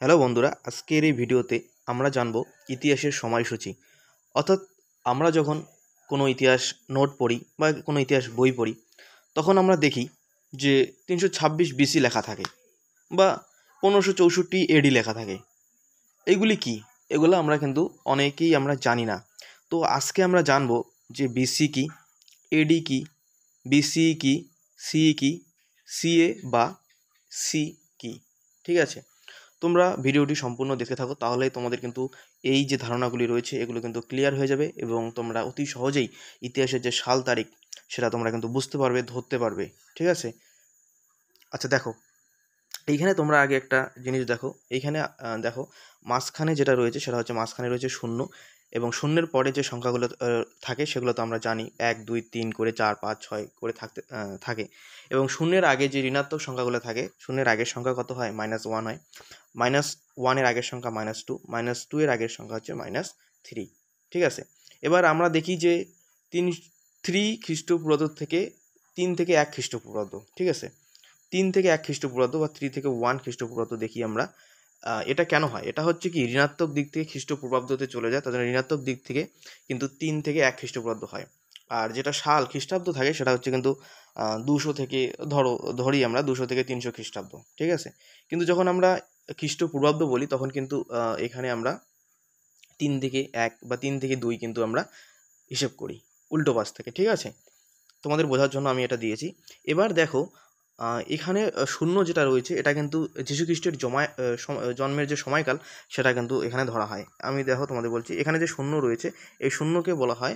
Hello বন্ধুরা, আজকের এই ভিডিওতে আমরা জানব ইতিহাসের সময়সূচি। অর্থাৎ আমরা যখন কোনো ইতিহাস নোট পড়ি বা কোনো ইতিহাস বই পড়ি, তখন আমরা দেখি যে 326 বিসি লেখা থাকে বা 1564 এডি লেখা থাকে। এগুলি কি? এগুলো আমরা কিন্তু অনেকেই আমরা জানি না। তো আজকে আমরা জানব যে বিসি কি, এডি কি, বিসি কি, সি কি, সিএ বা সি কি। ঠিক আছে, তোমরা ভিডিওটি সম্পূর্ণ দেখতে থাকো, তাহলেই তোমাদের কিন্তু এই যে ধারণাগুলি রয়েছে এগুলো কিন্তু ক্লিয়ার হয়ে যাবে এবং তোমরা অতি সহজেই ইতিহাসের যে সাল তারিখ সেটা তোমরা কিন্তু বুঝতে পারবে, ধরতে পারবে। ঠিক আছে, আচ্ছা দেখো, এইখানে তোমরা আগে একটা জিনিস দেখো। এইখানে দেখো, মাঝখানে যেটা রয়েছে সেটা হচ্ছে মাঝখানে রয়েছে শূন্য, এবং শূন্যের পরে যে সংখ্যাগুলো থাকে সেগুলো তো আমরা জানি 1 2 3 করে 4 5 6 করে থাকে। এবং শূন্যের আগে যে ঋণাত্মক সংখ্যাগুলো থাকে, শূন্যের আগের সংখ্যা কত হয়? -1 হয়। -1 এর আগের সংখ্যা -2, -2 এর আগের সংখ্যা হচ্ছে -3। ঠিক আছে, এবার আমরা দেখি যে 3 খ্রিস্টপূর্বাব্দ থেকে 3 থেকে 1 খ্রিস্টপূর্বাব্দ। ঠিক আছে, 3 থেকে 1 খ্রিস্টপূর্বাব্দ বা 3 থেকে 1 খ্রিস্টপূর্বাব্দ দেখি আমরা। এটা কেন হয়? এটা হচ্ছে কি, ঋণাত্মক দিক থেকে খ্রিস্টপূর্বাব্দতে চলে যায়, তাদের ঋণাত্মক দিক থেকে কিন্তু 3 থেকে 1 খ্রিস্টপূর্বাব্দ হয়। আর যেটা সাল খ্রিস্টাব্দ থাকে সেটা হচ্ছে কিন্তু 200 থেকে ধরি আমরা 200 থেকে 300 খ্রিস্টাব্দ। ঠিক আছে, কিন্তু যখন আমরা খ্রিস্টপূর্বাব্দ বলি তখন কিন্তু এখানে আমরা 3 থেকে 1 বা 3 থেকে 2 কিন্তু আমরা হিসেব করি উল্টো পাশ থেকে। ঠিক আছে, তোমাদের বোঝার জন্য আমি এটা দিয়েছি। এবার দেখো, এখানে শূন্য যেটা রয়েছে এটা কিন্তু যীশুখ্রিস্টের জন্মের যে সময়কাল সেটা কিন্তু এখানে ধরা হয়। আমি দেখো তোমাদের বলছি, এখানে যে শূন্য রয়েছে এই শূন্যকে বলা হয়,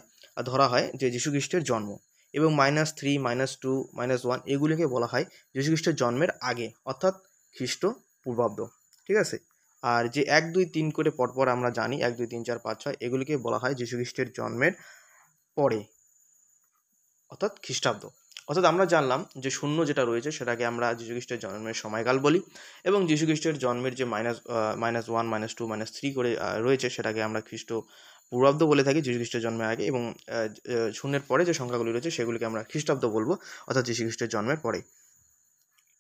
ধরা হয় যে যীশুখ্রিস্টের জন্ম, এবং -3 -2 -1 এগুলিকে বলা হয় যীশুখ্রিস্টের জন্মের আগে, অর্থাৎ খ্রিস্ট পূর্বাব্দ। ঠিক আছে, আর যে 1 2 3 করে পরপর আমরা জানি 1 2 3 4 5 6 এগুলিকে বলা হয় যীশুখ্রিস্টের জন্মের পরে, অর্থাৎ খ্রিস্টাব্দ। অর্থাৎ আমরা জানলাম যে শূন্য যেটা রয়েছে সেটাকে আমরা যীশুখ্রিস্টের জন্মের সময়কাল বলি, এবং যীশুখ্রিস্টের জন্মের যে -1 -2 -3 করে রয়েছে সেটাকে আমরা খ্রিস্ট পূর্বাব্দ বলে থাকি যীশুখ্রিস্টের জন্মের আগে, এবং শূন্যের পরে যে সংখ্যাগুলি রয়েছে সেগুলিকে আমরা খ্রিস্টাব্দ বলবো, অর্থাৎ যীশুখ্রিস্টের জন্মের পরে।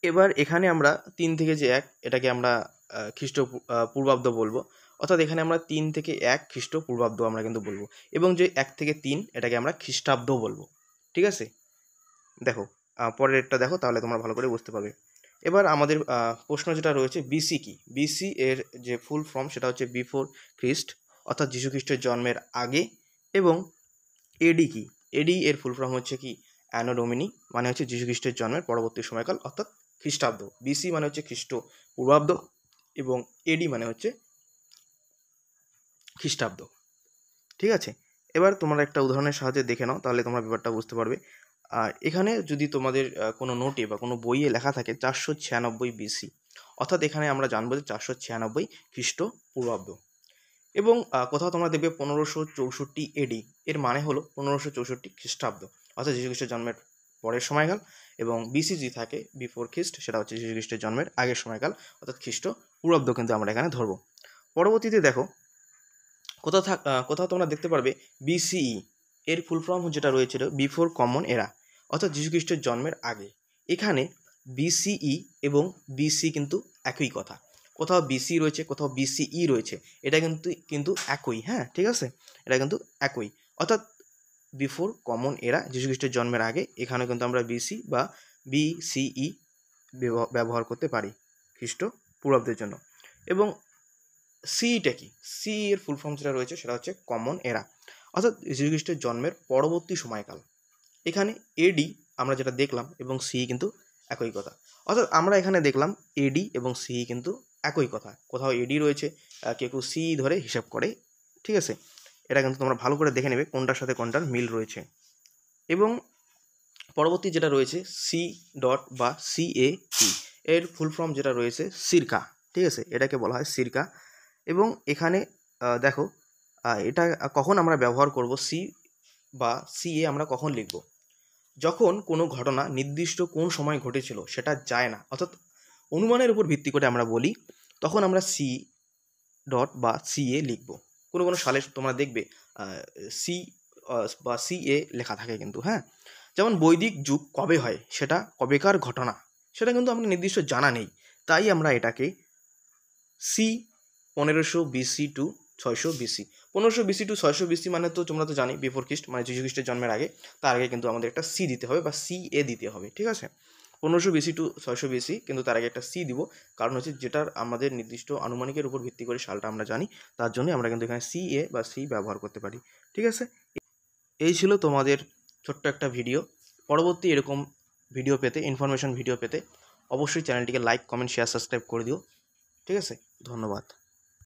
এবার এখানে আমরা 3 থেকে যে 1 এটাকে আমরা খ্রিস্ট পূর্বাব্দ বলবো, অর্থাৎ এখানে আমরা 3 থেকে 1 খ্রিস্ট পূর্বাব্দ আমরা কিন্তু বলবো, এবং যে 1 থেকে 3 এটাকে আমরা খ্রিস্টাব্দ বলবো। ঠিক আছে, দেখো, পরেরটা দেখো, তাহলে তোমরা ভালো করে বুঝতে পারবে। এবার আমাদের প্রশ্ন যেটা রয়েছে, বিসি কি? বিসি এর যে ফুল ফর্ম সেটা হচ্ছে বিফোর খ্রিস্ট, অর্থাৎ যীশুখ্রিস্টের জন্মের আগে। এবং এডি কি? এডি এর ফুল ফর্ম হচ্ছে কি, অ্যানো ডোমিনি, মানে হচ্ছে যীশুখ্রিস্টের জন্মের পরবর্তী সময়কাল, অর্থাৎ খ্রিস্টাব্দ। বিসি মানে হচ্ছে খ্রিস্ট পূর্বাব্দ, এবং এডি মানে হচ্ছে খ্রিস্টাব্দ। ঠিক আছে, এবার তোমরা একটা উদাহরণের সাহায্যে দেখে নাও, তাহলে তোমরা ব্যাপারটা বুঝতে পারবে। আর এখানে যদি তোমাদের কোনো নোটে বা কোনো বইয়ে লেখা থাকে 496 বিসি, অর্থাৎ এখানে আমরা জানবো যে 496 খ্রিস্ট পূর্বাব্দ। এবং কোথাও তোমরা দেখবে 1564 এডি, এর মানে হলো 1564 খ্রিস্টাব্দ, অর্থাৎ যীশুখ্রিস্টের জন্মের পরের সময়কাল। এবং বিসিজি থাকে বিফোর খ্রিস্ট, সেটা হচ্ছে যীশুখ্রিস্টের জন্মের আগের সময়কাল, অর্থাৎ খ্রিস্ট পূর্বাব্দ কিন্তু আমরা এখানে ধরবো। পরবর্তীতে দেখো, কোথাও তোমরা দেখতে পারবে বিসিই এর ফুল ফর্ম যেটা রয়েছিল বিফোর কমন এরা, অর্থাৎ যীশুখ্রিস্টের জন্মের আগে। এখানে বিসিই এবং বিসি কিন্তু একই কথা, কোথাও বিসি রয়েছে কোথাও বিসিই রয়েছে, এটা কিন্তু কিন্তু একই। হ্যাঁ, ঠিক আছে, এটা কিন্তু একই, অর্থাৎ বিফোর কমন এরা, যীশুখ্রিস্টের জন্মের আগে। এখানে কিন্তু আমরা বিসি বা বিসিই ব্যবহার করতে পারি খ্রিস্ট পূর্বাব্দের জন্য। এবং সিইটা কি? সি এর ফুল ফর্ম যেটা রয়েছে সেটা হচ্ছে কমন এরা, অর্থাৎ যীশুখ্রিস্টের জন্মের পরবর্তী সময়কাল। এখানে এডি আমরা যেটা দেখলাম এবং সি কিন্তু একই কথা, অর্থাৎ আমরা এখানে দেখলাম এডি এবং সি কিন্তু একই কথা। কোথাও এডি রয়েছে, কেউ কেউ সি ধরে হিসাব করে। ঠিক আছে, এটা কিন্তু তোমরা ভালো করে দেখে নেবে কোনটার সাথে কোনটার মিল রয়েছে। এবং পরবর্তী যেটা রয়েছে সি ডট বা সিএই, এর ফুল ফর্ম যেটা রয়েছে সিরকা। ঠিক আছে, এটাকে বলা হয় সিরকা। এবং এখানে দেখো, এটা কখন আমরা ব্যবহার করব, সি বা সিএ আমরা কখন লিখব? যখন কোনো ঘটনা নির্দিষ্ট কোন সময় ঘটেছিল সেটা যায় না, অর্থাৎ অনুমানের উপর ভিত্তি করে আমরা বলি, তখন আমরা সি ডট বা সিএ লিখব। কোনো কোনো সালে তোমরা দেখবে সি বা সিএ লেখা থাকে কিন্তু। হ্যাঁ, যেমন বৈদিক যুগ কবে হয়, সেটা কবেকার ঘটনা সেটা কিন্তু আমরা নির্দিষ্ট জানা নেই, তাই আমরা এটাকে সি 1500 BC to 600 BC। 1500 BC to 600 BC মানে তো তোমরা তো জানি বিফোর খ্রিস্ট, মানে যীশু খ্রিস্টের জন্মের আগে। তার আগে কিন্তু আমাদের একটা সি দিতে হবে বা CA দিতে হবে, ঠিক আছে। 1500 BC টু 600 BC, কিন্তু তার আগে একটা সি দিব, কারণ হচ্ছে যেটার আমাদের নির্দিষ্ট আনুমানিকের উপর ভিত্তি করে সালটা আমরা জানি, তার জন্য আমরা কিন্তু এখানে CA বা সি ব্যবহার করতে পারি, ঠিক আছে। এই ছিল তোমাদের ছোট্ট একটা ভিডিও। পরবর্তী এরকম ভিডিও পেতে, ইনফরমেশন ভিডিও পেতে অবশ্যই চ্যানেলটিকে লাইক, কমেন্ট, শেয়ার, সাবস্ক্রাইব করে দিও, ঠিক আছে। ধন্যবাদ।